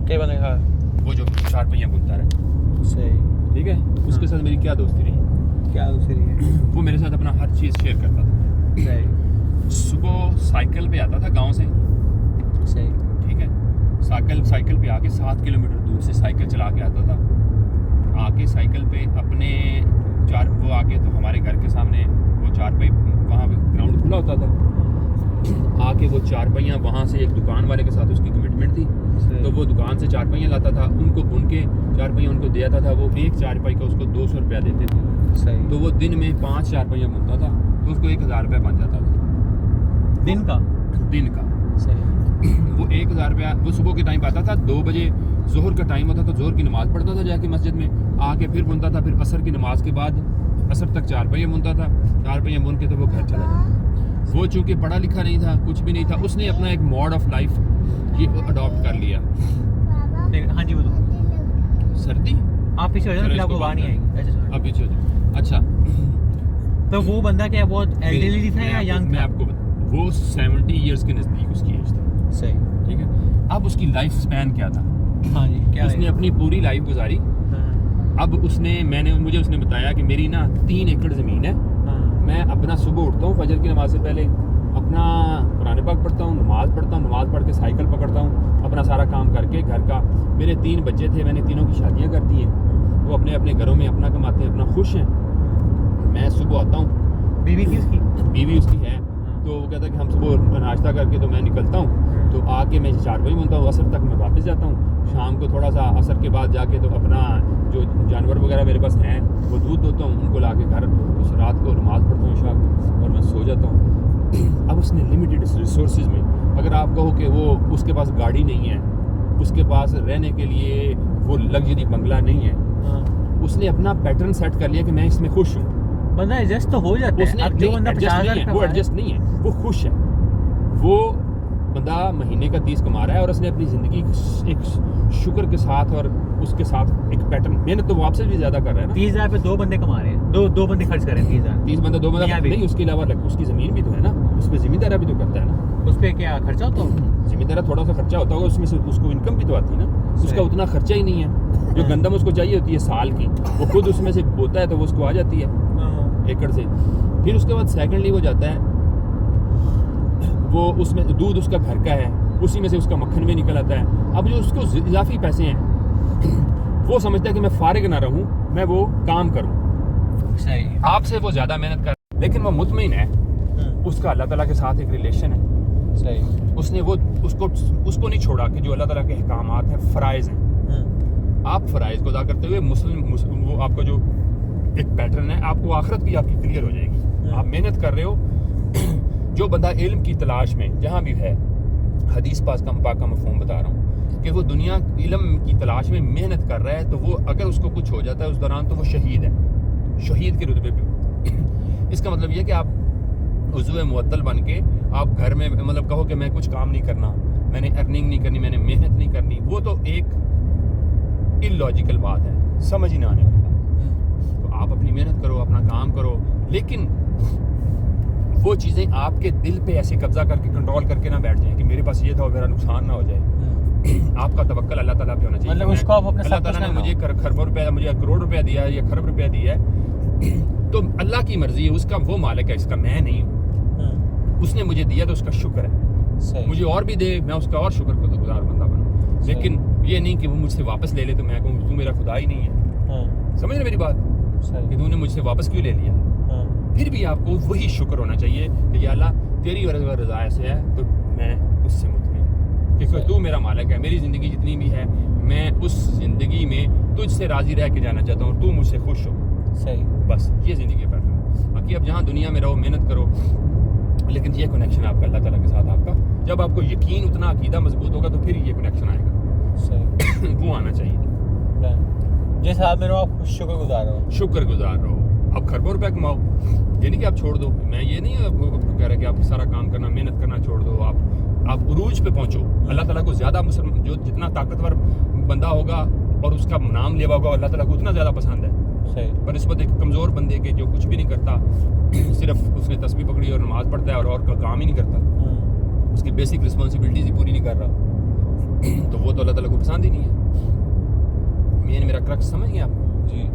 کئی بندے ہاں وہ جو 4 پہیہ بنتا رہا. صحیح ٹھیک ہے. اس کے ساتھ میری کیا دوستی رہی. کیا دوسری ہے وہ میرے ساتھ اپنا ہر چیز شیئر کرتا تھا. صحیح صبح سائیکل پہ آتا تھا گاؤں سے. صحیح ٹھیک ہے. سائیکل پہ آ کے 7 کلومیٹر دور سے سائیکل چلا کے آتا تھا. آ کے سائیکل پہ اپنے وہ آ کے تو ہمارے گھر کے سامنے وہ 4 پہی وہاں پہ گراؤنڈ کھلا ہوتا تھا. آ کے وہ 4 پہیہ وہاں سے ایک دکان والے کے ساتھ اس کی کمٹمنٹ تھی تو وہ دکان سے 4 پہیہ لاتا تھا. ان کو بن کے 4 پہیہ ان کو دے آتا تھا. وہ ایک 4 پہیہ کا اس کو 200 روپیہ دیتے تھے. صحیح تو وہ دن میں 5 4 پہیہ بنتا تھا تو اس کو 1000 روپیہ بن جاتا تھا دن کا. صحیح وہ 1000 روپیہ. وہ صبح کے ٹائم آتا تھا 2 بجے ظہر کا ٹائم ہوتا تھا. ظہر کی نماز پڑھتا تھا جا کے مسجد میں. آ کے پھر بنتا تھا. پھر عصر کی نماز کے بعد عصر تک 4 پہیہ بنتا تھا. 4 پہیہ بن کے تو وہ گھر چلا جاتا. وہ چونکہ پڑھا لکھا نہیں تھا کچھ بھی نہیں تھا. اس نے اپنا ایک موڈ آف لائف یہ اڈاپٹ کر لیا. ہاں جی بولو. سردی آپ پیچھے ہو جاؤ پھر آپ کو بات نہیں آئے گی. اب پیچھے ہو جاؤ. اچھا تو وہ بندہ کیا بہت ایلڈرلی تھا یا ینگ میں تھا؟ آپ کو بتا وہ 70 ایئرس کے نزدیک اس کی ایج تھی. صحیح. ٹھیک ہے. اب اس کی لائف اسپین کیا تھا. ہاں جی کیا اس نے اپنی پوری لائف گزاری. اب اس نے مجھے بتایا کہ میری نا 3 ایکڑ زمین ہے. میں اپنا صبح اٹھتا ہوں فجر کی نماز سے پہلے اپنا قرآن پاک پڑھتا ہوں, نماز پڑھتا ہوں, نماز پڑھ کے سائیکل پکڑتا ہوں, اپنا سارا کام کر کے گھر کا. میرے 3 بچے تھے, میں نے تینوں کی شادیاں کر دی ہیں. وہ اپنے اپنے گھروں میں اپنا کماتے ہیں, اپنا خوش ہیں. میں صبح آتا ہوں. بیوی تھی اس کی؟ بیوی اس کی ہے. تو وہ کہتا ہے کہ ہم صبح ناشتہ کر کے تو میں نکلتا ہوں تو آ کے میں 4 بجے بنتا ہوں. عصر تک میں واپس جاتا ہوں. شام کو تھوڑا سا عصر کے بعد جا کے تو اپنا جو جانور وغیرہ میرے پاس ہیں وہ دودھ دوتا ہوں, ان کو لا کے گھر. اس رات کو نماز پڑھتا ہوں عشاء کی اور میں سو جاتا ہوں. اب اس نے لمیٹیڈ ریسورسز میں, اگر آپ کہو کہ وہ اس کے پاس گاڑی نہیں ہے, اس کے پاس رہنے کے لیے وہ لگژری بنگلہ نہیں ہے, اس نے اپنا پیٹرن سیٹ کر لیا کہ میں اس میں خوش ہوں. بندہ ایڈجسٹ تو ہو جاتا ہے. اب جو بندہ 50,000 وہ ایڈجسٹ نہیں ہے, وہ خوش ہے. وہ بندہ مہینے کا 30 کما رہا ہے اور اس نے اپنی زندگی ایک شکر کے ساتھ اور اس کے ساتھ ایک پیٹرن. محنت تو وہ آپ سے بھی زیادہ کر رہا ہے نا. 30,000 پہ 2 بندے کما رہے ہیں, دو بندے خرچ کر رہے ہیں. 30 بندہ 2 بندہ نہیں, اس کے علاوہ اس کی زمین بھی تو ہے نا, اس پہ ذمہ دارہ بھی تو کرتا ہے نا. اس پہ کیا خرچہ ہوتا ہوگا؟ ذمہ دارہ تھوڑا سا خرچہ ہوتا ہوگا, اس میں سے اس کو انکم بھی تو آتی ہے نا. اس کا اتنا خرچہ ہی نہیں ہے. جو گندم اس کو چاہیے ہوتی ہے سال کی, وہ خود اس میں سے بوتا ہے تو وہ اس کو آ جاتی ہے ایکڑ سے. پھر اس کے بعد سیکنڈلی وہ جاتا ہے, وہ اس میں دودھ اس کا گھر کا ہے, اسی میں سے اس کا مکھن بھی نکل آتا ہے. اب جو اس کو اضافی پیسے ہیں وہ سمجھتا ہے کہ میں فارغ نہ رہوں, میں وہ کام کروں. صحیح. آپ سے وہ زیادہ محنت کر, لیکن وہ مطمئن ہے. اس کا اللہ تعالیٰ کے ساتھ ایک ریلیشن ہے. صحیح. اس نے وہ اس کو نہیں چھوڑا کہ جو اللہ تعالیٰ کے احکامات ہیں, فرائض ہیں. آپ فرائض کو ادا کرتے ہوئے مسلم وہ آپ کا جو ایک پیٹرن ہے, آپ کو آخرت بھی آپ کی کلیئر ہو جائے گی. آپ محنت کر رہے ہو. جو بندہ علم کی تلاش میں جہاں بھی ہے, حدیث پاک کا مفہوم بتا رہا ہوں کہ وہ دنیا علم کی تلاش میں محنت کر رہا ہے, تو وہ اگر اس کو کچھ ہو جاتا ہے اس دوران تو وہ شہید ہے, شہید کے رتبے پہ. اس کا مطلب یہ کہ آپ عضو معطل بن کے آپ گھر میں مطلب کہو کہ میں کچھ کام نہیں کرنا, میں نے ارننگ نہیں کرنی, میں نے محنت نہیں کرنی, وہ تو ایک ان لاجیکل بات ہے, سمجھ ہی نہ آنے والی بات. تو آپ اپنی محنت کرو, اپنا کام کرو, لیکن وہ چیزیں آپ کے دل پہ ایسے قبضہ کر کے کنٹرول کر کے نہ بیٹھ جائیں کہ میرے پاس یہ تھا اور میرا نقصان نہ ہو جائے. آپ کا توکل اللہ تعالیٰ پہ ہونا چاہیے. مطلب اس کو آپ اپنے اللہ تعالیٰ نے مجھے کروڑ روپیہ, مجھے کروڑ روپیہ دیا ہے یا خرب روپیہ دیا ہے, تو اللہ کی مرضی ہے, اس کا وہ مالک ہے, اس کا میں نہیں ہوں. اس نے مجھے دیا تو اس کا شکر ہے. مجھے اور بھی دے, میں اس کا اور شکر گزار بندہ بنوں. لیکن یہ نہیں کہ وہ مجھ سے واپس لے لے تو میں کہوں تو میرا خدا ہی نہیں ہے. سمجھ رہے میری بات کہ تو نے مجھ سے واپس کیوں لے لیا. پھر بھی آپ کو وہی شکر ہونا چاہیے کہ یا اللہ تیری رضا سے ہے تو میں اس سے مطمئن ہوں کہ تو میرا مالک ہے. میری زندگی جتنی بھی ہے میں اس زندگی میں تجھ سے راضی رہ کے جانا چاہتا ہوں, تو مجھ سے خوش ہو. صحیح. بس یہ زندگی کا پیٹرن ہے. باقی اب جہاں دنیا میں رہو محنت کرو, لیکن یہ کنیکشن آپ کا اللہ تعالیٰ کے ساتھ, آپ کا جب آپ کو یقین اتنا عقیدہ مضبوط ہوگا تو پھر یہ کنیکشن آئے گا. صحیح. وہ آنا چاہیے. جس حال میں رہو آپ شکر گزار رہو. شکر گزار رہو. اب خربوں روپے کماؤ, یہ نہیں کہ آپ چھوڑ دو. میں یہ نہیں کہہ رہا کہ آپ سارا کام کرنا, محنت کرنا چھوڑ دو. آپ عروج پہ پہنچو. اللہ تعالیٰ کو زیادہ جو جتنا طاقتور بندہ ہوگا اور اس کا نام لیوا ہوگا, اللہ تعالیٰ کو اتنا زیادہ پسند ہے. صحیح. پر اس وقت ایک کمزور بندے کے جو کچھ بھی نہیں کرتا, صرف اس نے تسبیح پکڑی اور نماز پڑھتا ہے اور کا کام ہی نہیں کرتا, اس کی بیسک رسپانسبلٹیز ہی پوری نہیں کر رہا, تو وہ تو اللہ تعالیٰ کو پسند ہی نہیں ہے. مین میرا کرکس سمجھ گئے آپ؟ جی